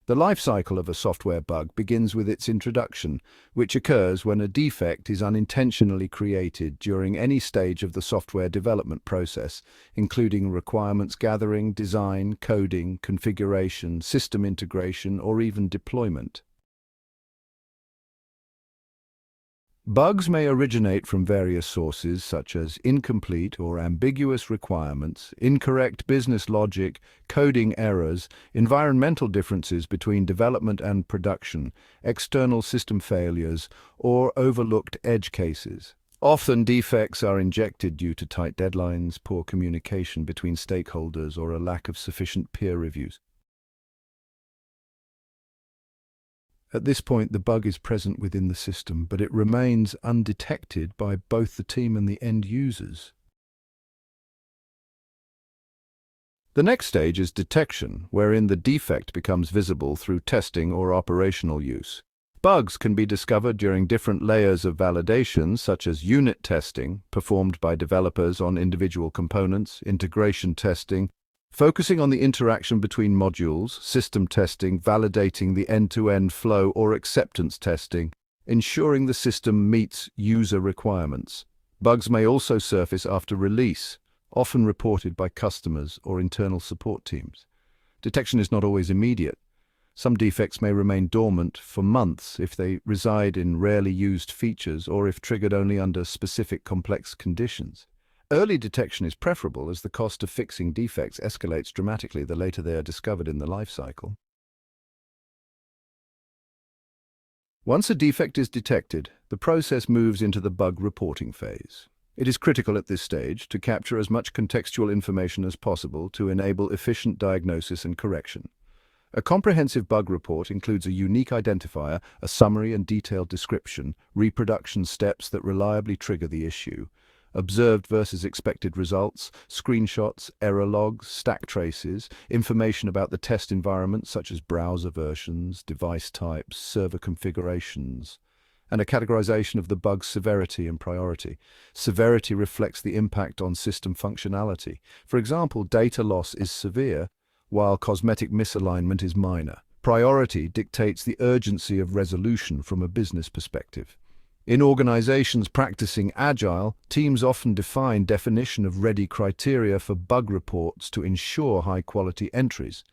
The life cycle of a software bug begins with its introduction, which occurs when a defect is unintentionally created during any stage of the software development process, including requirements gathering, design, coding, configuration, system integration, or even deployment. Bugs may originate from various sources such as incomplete or ambiguous requirements, incorrect business logic, coding errors, environmental differences between development and production, external system failures, or overlooked edge cases. Often defects are injected due to tight deadlines, poor communication between stakeholders, or a lack of sufficient peer reviews. At this point, the bug is present within the system, but it remains undetected by both the team and the end users. The next stage is detection, wherein the defect becomes visible through testing or operational use. Bugs can be discovered during different layers of validation, such as unit testing, performed by developers on individual components, integration testing, focusing on the interaction between modules, system testing, validating the end-to-end flow, or acceptance testing, ensuring the system meets user requirements. Bugs may also surface after release, often reported by customers or internal support teams. Detection is not always immediate. Some defects may remain dormant for months if they reside in rarely used features or if triggered only under specific complex conditions. Early detection is preferable as the cost of fixing defects escalates dramatically the later they are discovered in the life cycle. Once a defect is detected, the process moves into the bug reporting phase. It is critical at this stage to capture as much contextual information as possible to enable efficient diagnosis and correction. A comprehensive bug report includes a unique identifier, a summary and detailed description, reproduction steps that reliably trigger the issue, observed versus expected results, screenshots, error logs, stack traces, information about the test environment such as browser versions, device types, server configurations, and a categorization of the bug's severity and priority. Severity reflects the impact on system functionality. For example, data loss is severe, while cosmetic misalignment is minor. Priority dictates the urgency of resolution from a business perspective. In organizations practicing Agile, teams often define definition of ready criteria for bug reports to ensure high-quality entries.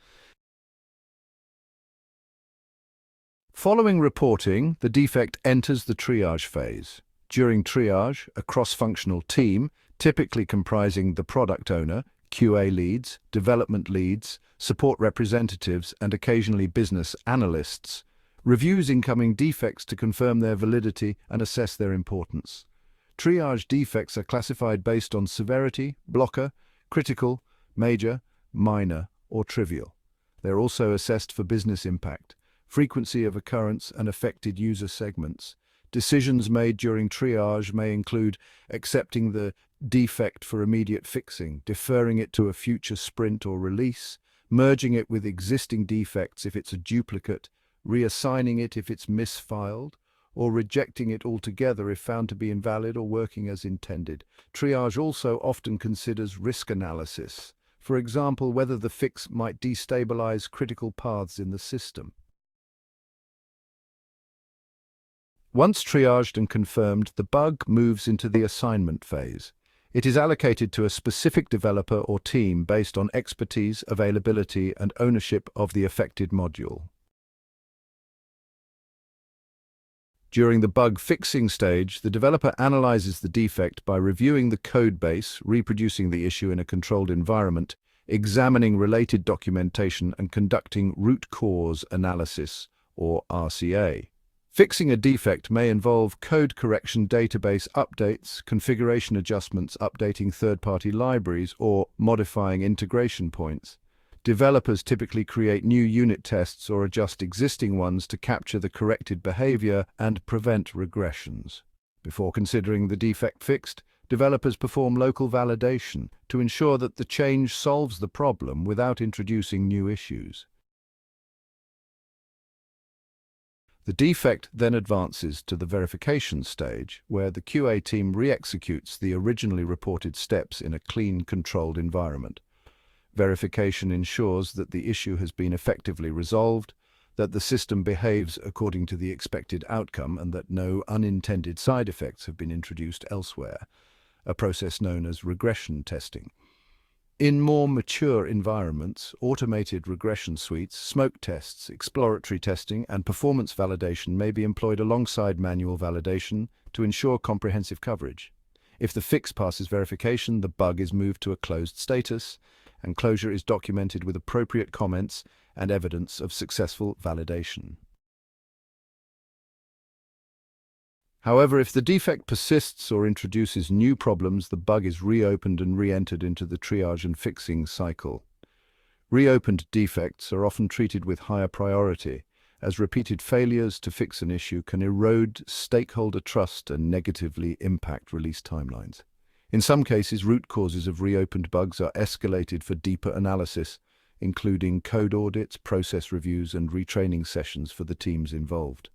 Following reporting, the defect enters the triage phase. During triage, a cross-functional team, typically comprising the product owner, QA leads, development leads, support representatives, and occasionally business analysts, reviews incoming defects to confirm their validity and assess their importance. Triage defects are classified based on severity, blocker, critical, major, minor, or trivial. They are also assessed for business impact, frequency of occurrence, and affected user segments. Decisions made during triage may include accepting the defect for immediate fixing, deferring it to a future sprint or release, merging it with existing defects if it's a duplicate, reassigning it if it's misfiled, or rejecting it altogether if found to be invalid or working as intended. Triage also often considers risk analysis, for example, whether the fix might destabilize critical paths in the system. Once triaged and confirmed, the bug moves into the assignment phase. It is allocated to a specific developer or team based on expertise, availability, and ownership of the affected module. During the bug fixing stage, the developer analyzes the defect by reviewing the code base, reproducing the issue in a controlled environment, examining related documentation, and conducting root cause analysis, or RCA. Fixing a defect may involve code correction, database updates, configuration adjustments, updating third-party libraries, or modifying integration points. Developers typically create new unit tests or adjust existing ones to capture the corrected behavior and prevent regressions. Before considering the defect fixed, developers perform local validation to ensure that the change solves the problem without introducing new issues. The defect then advances to the verification stage, where the QA team re-executes the originally reported steps in a clean, controlled environment. Verification ensures that the issue has been effectively resolved, that the system behaves according to the expected outcome and that no unintended side effects have been introduced elsewhere, a process known as regression testing. In more mature environments, automated regression suites, smoke tests, exploratory testing, and performance validation may be employed alongside manual validation to ensure comprehensive coverage. If the fix passes verification, the bug is moved to a closed status, and closure is documented with appropriate comments and evidence of successful validation. However, if the defect persists or introduces new problems, the bug is reopened and re-entered into the triage and fixing cycle. Reopened defects are often treated with higher priority, as repeated failures to fix an issue can erode stakeholder trust and negatively impact release timelines. In some cases, root causes of reopened bugs are escalated for deeper analysis, including code audits, process reviews, and retraining sessions for the teams involved.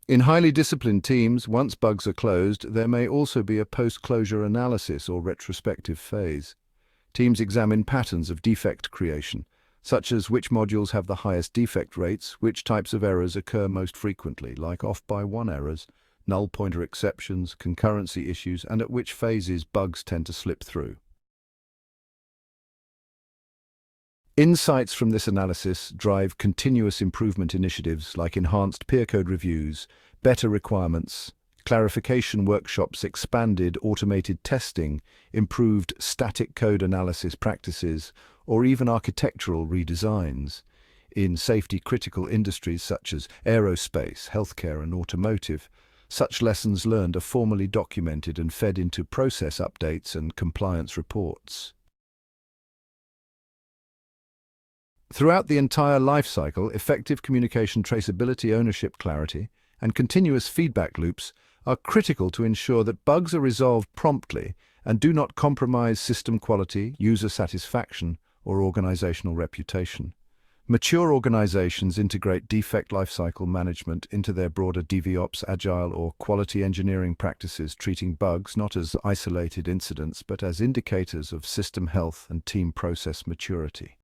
In highly disciplined teams, once bugs are closed, there may also be a post-closure analysis or retrospective phase. Teams examine patterns of defect creation, such as which modules have the highest defect rates, which types of errors occur most frequently, like off-by-one errors, null pointer exceptions, concurrency issues, and at which phases bugs tend to slip through. Insights from this analysis drive continuous improvement initiatives like enhanced peer code reviews, better requirements, clarification workshops, expanded automated testing, improved static code analysis practices, or even architectural redesigns. In safety-critical industries such as aerospace, healthcare, and automotive, such lessons learned are formally documented and fed into process updates and compliance reports. Throughout the entire life cycle, effective communication, traceability, ownership, clarity, and continuous feedback loops are critical to ensure that bugs are resolved promptly and do not compromise system quality, user satisfaction, or organizational reputation. Mature organizations integrate defect lifecycle management into their broader DevOps, agile, or quality engineering practices, treating bugs not as isolated incidents but as indicators of system health and team process maturity.